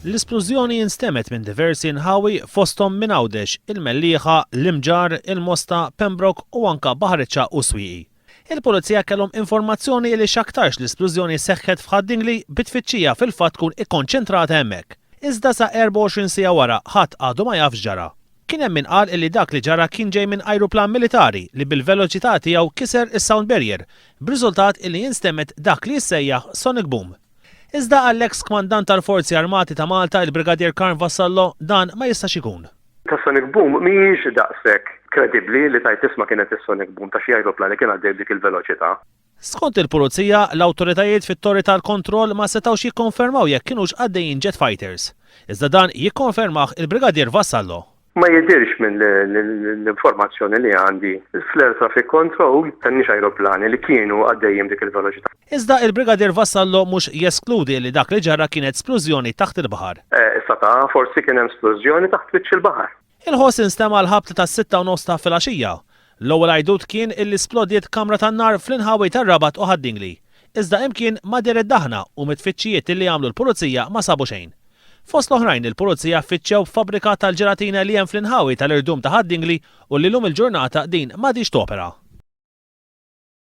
L-isplużjoni instemet minn diversi nħawi fosthom minn Għawdex, il-Mellieħa, l-Imġar, il-Mosta, Pembroke u anka Baħriċċa u Swieqi. Il-Pulizija kellhom informazzjoni li x'aktarx l-isplużjoni seħħet f'Ħaddingli bit-tfittxija fil-fatt tkun ikkonċentrata hemmhekk. Iżda sa 24 siegħa wara ħadd għadu ma jafx ġara. Kien hemm min qal li dak li ġara kien ġej minn ajruplan militari li bil-veloċità tiegħu kiser is-sound barrier, b'riżultat li jinstemet dak li jissejjaħ sonic boom. Iżda għall-eks kmandant tal-Forzi Armati ta' Malta, il-Brigadier Karl Vassallo, dan ma jistax ikun. Ta' sonic boom mhijiex daqshekk kredibbli li tajt tisma' kienet is-sonic boom ta' xi ajruplani kien għaddej dik il-veloċità. Skont il-Pulizija, l-awtoritajiet fit-torri tal-kontroll ma setgħux jikkonfermaw jekk kienux għaddejjin jet fighters. Iżda dan jikkonfermah il-Brigadier Vassallo. Ma jidirx minn l-informazzjoni li għandi fl-Air Traffic Control tannix ajruplani li kienu għaddejjem dik il-veloċità. Iżda il-Brigadier Vassallo mhux jeskludi li dak li ġara kienet splużjoni taħt il-baħar. Issa forsi kien hemm splużjoni taħt wiċċ il-baħar. Il-ħoss instema l-ħabta tas-6:30 ta' filgħaxija. L-ewwel għajdut kien illi splodiet kamra tan-nar fl-inħawi tar-Rabat u Ħaddingli. Iżda imkien ma deret daħna u mit-tfittxijiet illi għamlu l-Pulizija ma sabu xejn. Fost l-oħrajn il-Pulizija ffittxew f'fabbrika tal-ġelatina li hemm fl-inħawi tal-irdum ta' Ħaddingli u li lum il-ġurnata din m'għadix topera.